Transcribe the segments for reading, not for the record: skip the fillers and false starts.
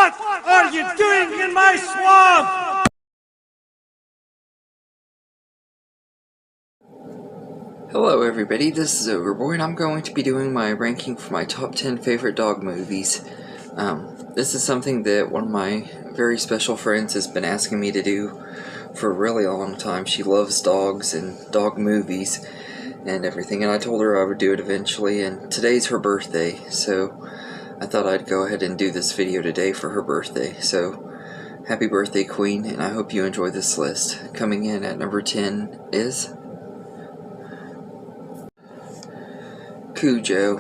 What are you doing in my swamp? Hello everybody, this is Overboy, and I'm going to be doing my ranking for my top 10 favorite dog movies. This is something that one of my very special friends has been asking me to do for a really long time. She loves dogs and dog movies and everything, and I told her I would do it eventually, and today's her birthday, so I thought I'd go ahead and do this video today for her birthday. So, happy birthday, Queen, and I hope you enjoy this list. Coming in at number 10 is Cujo.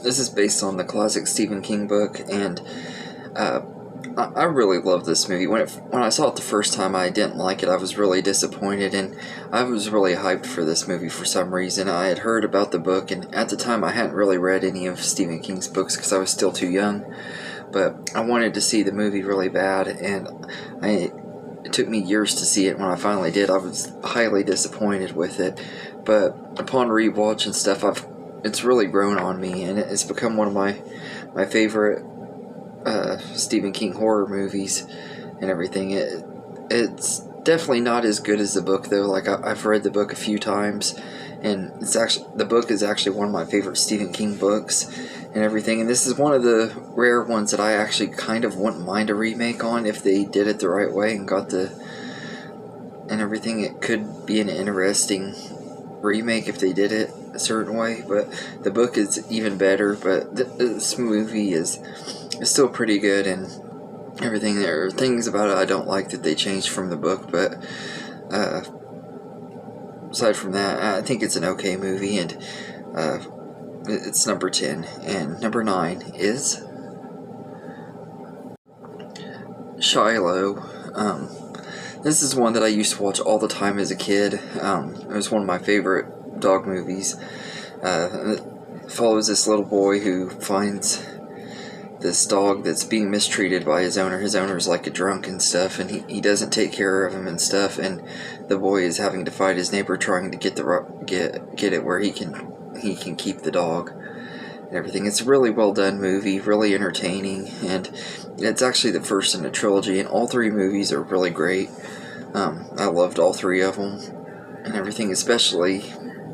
This is based on the classic Stephen King book, and I really love this movie. When I saw it the first time, I didn't like it. I was really disappointed, and I was really hyped for this movie for some reason. I had heard about the book, and at the time I hadn't really read any of Stephen King's books because I was still too young, but I wanted to see the movie really bad, and it took me years to see it. When I finally did, I was highly disappointed with it, but upon rewatch and stuff, it's really grown on me, and it's become one of my favorite Stephen King horror movies and everything. It's definitely not as good as the book, though. Like, I've read the book a few times, and the book is actually one of my favorite Stephen King books and everything, and this is one of the rare ones that I actually kind of wouldn't mind a remake on if they did it the right way and and everything. It could be an interesting remake if they did it a certain way, but the book is even better. But this movie is still pretty good and everything. There are things about it I don't like that they changed from the book, but aside from that, I think it's an okay movie, and it's number 10. And number 9 is Shiloh. This is one that I used to watch all the time as a kid. It was one of my favorite dog movies. It follows this little boy who finds this dog that's being mistreated by his owner. His owner's like a drunk and stuff, and he doesn't take care of him and stuff, and the boy is having to fight his neighbor trying to get it where he can keep the dog and everything. It's a really well done movie, really entertaining, and it's actually the first in a trilogy, and all three movies are really great. I loved all three of them and everything, especially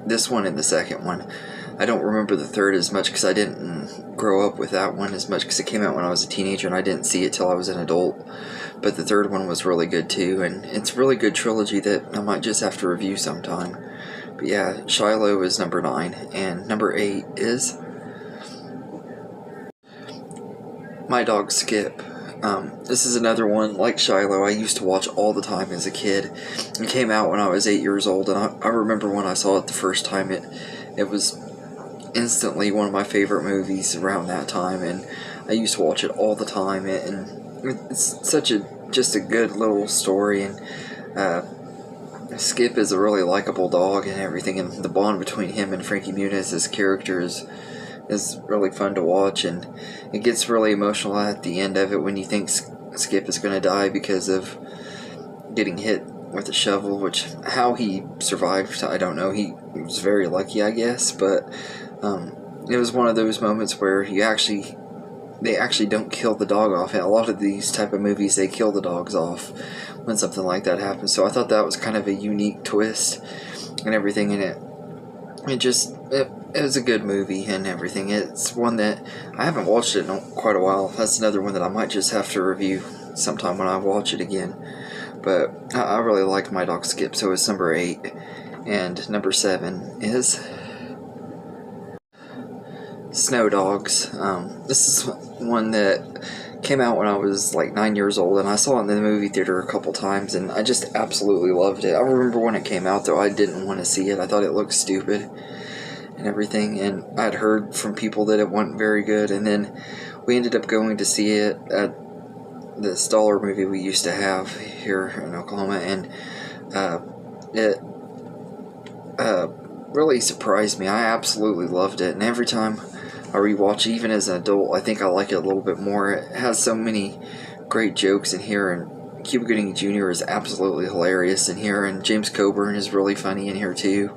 this one and the second one. I don't remember the third as much because I didn't grow up with that one as much because it came out when I was a teenager and I didn't see it till I was an adult. But the third one was really good too, and it's a really good trilogy that I might just have to review sometime. But yeah, Shiloh is number 9, and number 8 is My Dog Skip. This is another one like Shiloh I used to watch all the time as a kid. It came out when I was 8 years old, and I remember when I saw it the first time, it was instantly one of my favorite movies around that time, and I used to watch it all the time, and it's such just a good little story, and Skip is a really likable dog and everything, and the bond between him and Frankie Muniz's character is really fun to watch, and it gets really emotional at the end of it when you think Skip is going to die because of getting hit with a shovel, which how he survived, I don't know. He was very lucky, I guess, but it was one of those moments where they actually don't kill the dog off. And a lot of these type of movies, they kill the dogs off when something like that happens, so I thought that was kind of a unique twist and everything, and it was a good movie and everything. It's one that I haven't watched it in quite a while. That's another one that I might just have to review sometime when I watch it again. But I really liked My Dog Skip, so it's number 8. And number 7 is Snow Dogs. This is one that came out when I was like 9 years old, and I saw it in the movie theater a couple times, and I just absolutely loved it. I remember when it came out, though, I didn't want to see it. I thought it looked stupid and everything, and I'd heard from people that it wasn't very good, and then we ended up going to see it at this dollar movie we used to have here in Oklahoma, and it really surprised me. I absolutely loved it, and every time I rewatch it, even as an adult, I think I like it a little bit more. It has so many great jokes in here, and Cuba Gooding Jr. is absolutely hilarious in here, and James Coburn is really funny in here too,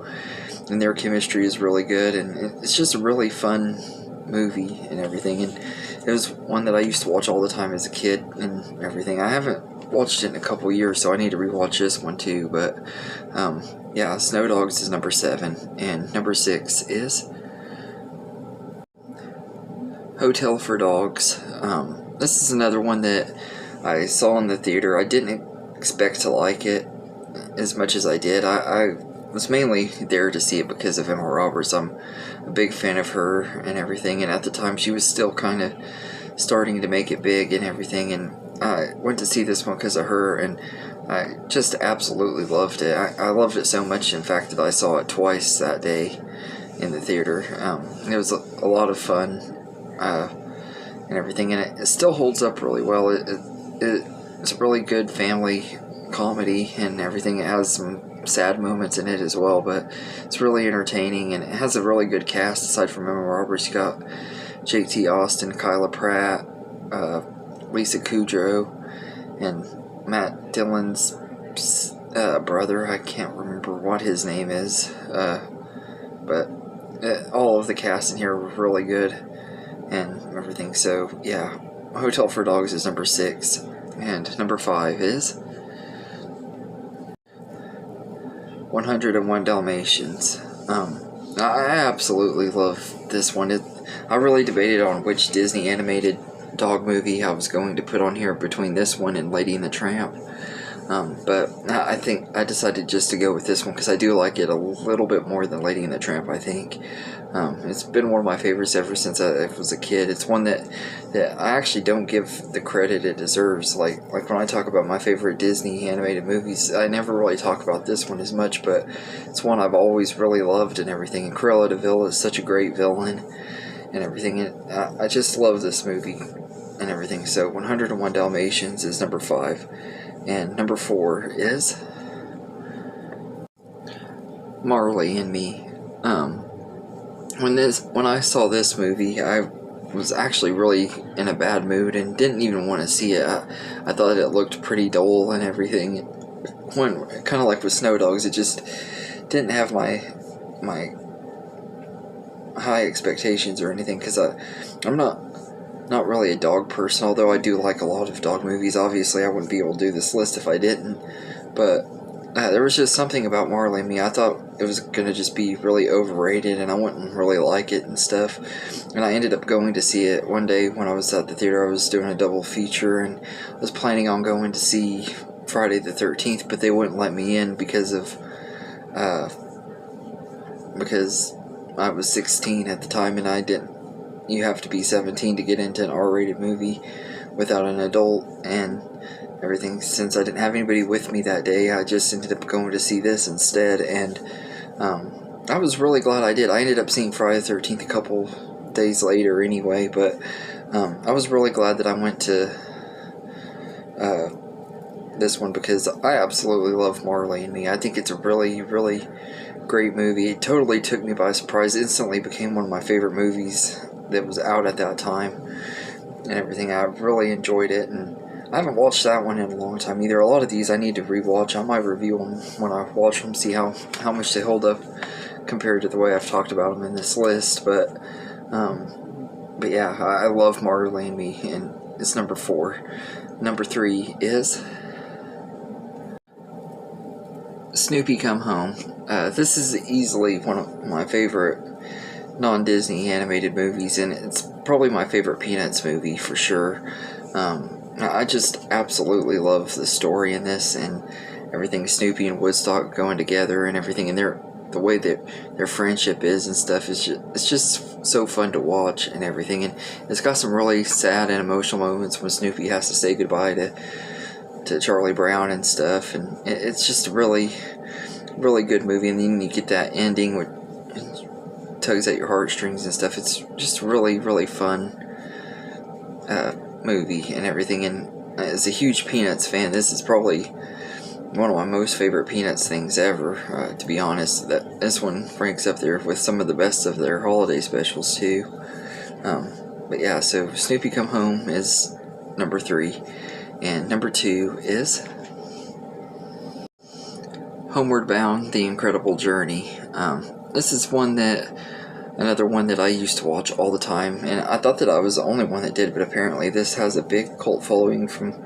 and their chemistry is really good, and it's just a really fun movie and everything, and it it was one that I used to watch all the time as a kid and everything. I haven't watched it in a couple years, so I need to rewatch this one too. But yeah, Snow Dogs is number 7, and number 6 is Hotel for Dogs. This is another one that I saw in the theater. I didn't expect to like it as much as I did. I was mainly there to see it because of Emma Roberts. I'm a big fan of her and everything, and at the time she was still kind of starting to make it big and everything, and I went to see this one because of her, and I just absolutely loved it. I loved it so much, in fact, that I saw it twice that day in the theater. It was a lot of fun and everything, and it still holds up really well. It's a really good family comedy and everything. It has some sad moments in it as well, but it's really entertaining, and it has a really good cast aside from Emma Roberts. You got Jake T. Austin, Kyla Pratt, Lisa Kudrow, and Matt Dillon's brother. I can't remember what his name is, but all of the cast in here were really good and everything. So yeah, Hotel for Dogs is number 6, and number 5 is 101 Dalmatians. I absolutely love this one. I really debated on which Disney animated dog movie I was going to put on here between this one and Lady and the Tramp. But I think I decided just to go with this one because I do like it a little bit more than Lady and the Tramp, I think. It's been one of my favorites ever since I was a kid. It's one that I actually don't give the credit it deserves. Like when I talk about my favorite Disney animated movies, I never really talk about this one as much, but it's one I've always really loved and everything. And Cruella de Vil is such a great villain and everything. And I just love this movie and everything. So 101 Dalmatians is number 5. And number 4 is Marley and Me. When I saw this movie, I was actually really in a bad mood and didn't even want to see it. I thought it looked pretty dull and everything. When kind of like with Snow Dogs, it just didn't have my high expectations or anything, because I'm not really a dog person, although I do like a lot of dog movies. Obviously, I wouldn't be able to do this list if I didn't, but there was just something about Marley and Me. I thought it was going to just be really overrated, and I wouldn't really like it and stuff, and I ended up going to see it one day when I was at the theater. I was doing a double feature, and I was planning on going to see Friday the 13th, but they wouldn't let me in because I was 16 at the time, and I didn't. You have to be 17 to get into an R-rated movie without an adult and everything. Since I didn't have anybody with me that day, I just ended up going to see this instead, and I was really glad I did. I ended up seeing Friday the 13th a couple days later anyway, but I was really glad that I went to this one because I absolutely love Marley and Me. I think it's a really, really great movie. It totally took me by surprise. It instantly became one of my favorite movies that was out at that time and everything. I really enjoyed it, and I haven't watched that one in a long time either. A lot of these I need to rewatch. I might review them when I watch them, see how much they hold up compared to the way I've talked about them in this list. But yeah, I love Marley and Me, and it's number 4. Number 3 is Snoopy Come Home. This is easily one of my favorite non-Disney animated movies, and it's probably my favorite Peanuts movie for sure. I just absolutely love the story in this and everything. Snoopy and Woodstock going together and everything, and the way that their friendship is and stuff is it's just so fun to watch and everything. And it's got some really sad and emotional moments when Snoopy has to say goodbye to Charlie Brown and stuff, and it's just a really, really good movie. And then you get that ending with tugs at your heartstrings and stuff. It's just really, really fun movie and everything. And as a huge Peanuts fan, this is probably one of my most favorite Peanuts things ever, to be honest. This one ranks up there with some of the best of their holiday specials too. But yeah, so Snoopy Come Home is number 3, and number 2 is Homeward Bound: The Incredible Journey. This is one that Another one that I used to watch all the time, and I thought that I was the only one that did, but apparently this has a big cult following from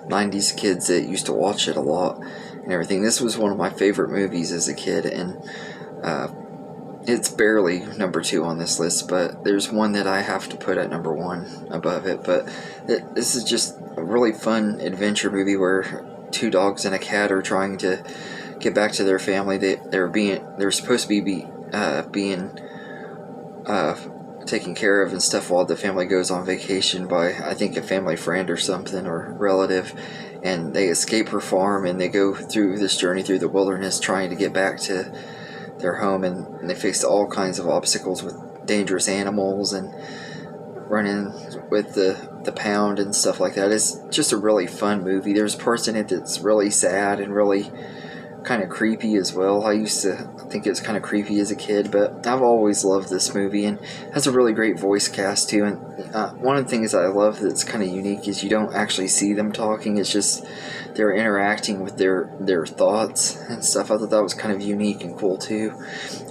90s kids that used to watch it a lot and everything. This was one of my favorite movies as a kid, and it's barely number 2 on this list, but there's one that I have to put at number 1 above it. But this is just a really fun adventure movie where 2 dogs and a cat are trying to get back to their family. They're supposed to be being taken care of and stuff while the family goes on vacation by, I think, a family friend or something, or relative, and they escape her farm and they go through this journey through the wilderness trying to get back to their home, and they face all kinds of obstacles with dangerous animals and running with the pound and stuff like that. It's just a really fun movie. There's parts in it that's really sad and really kind of creepy as well. I used to think it was kind of creepy as a kid, but I've always loved this movie, and it has a really great voice cast too. And one of the things that I love that's kind of unique is you don't actually see them talking. It's just they're interacting with their thoughts and stuff. I thought that was kind of unique and cool too.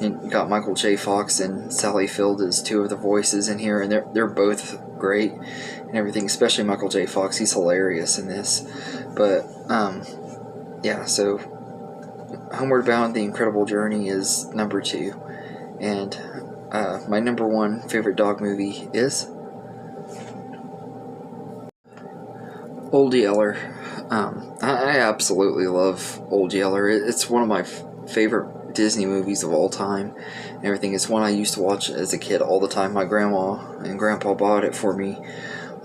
And you got Michael J. Fox and Sally Field as 2 of the voices in here, and they're both great and everything. Especially Michael J. Fox, he's hilarious in this. But yeah, so Homeward Bound: The Incredible Journey is number 2, and my number 1 favorite dog movie is Old Yeller. I absolutely love Old Yeller. It's one of my favorite Disney movies of all time and everything. It's one I used to watch as a kid all the time. My grandma and grandpa bought it for me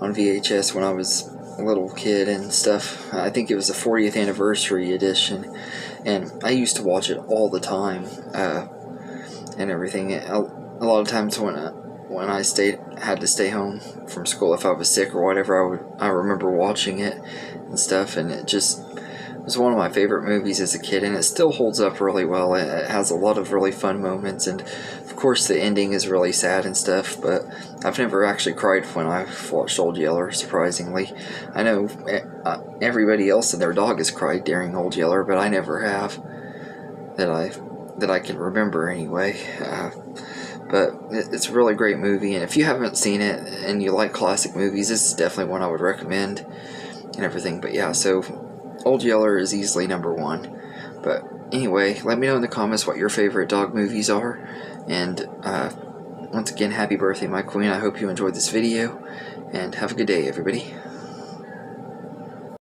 on VHS when I was a little kid and stuff. I think it was the 40th anniversary edition, and I used to watch it all the time and everything. A lot of times when I had to stay home from school, if I was sick or whatever, I remember watching it and stuff, and it just was one of my favorite movies as a kid, and it still holds up really well. It has a lot of really fun moments, and of course the ending is really sad and stuff, but I've never actually cried when I've watched Old Yeller, surprisingly. I know everybody else and their dog has cried during Old Yeller, but I never have, that I can remember anyway. But it's a really great movie, and if you haven't seen it and you like classic movies, this is definitely one I would recommend and everything. But yeah, so Old Yeller is easily number 1. But anyway, let me know in the comments what your favorite dog movies are, and once again, happy birthday, my queen. I hope you enjoyed this video, and have a good day, everybody.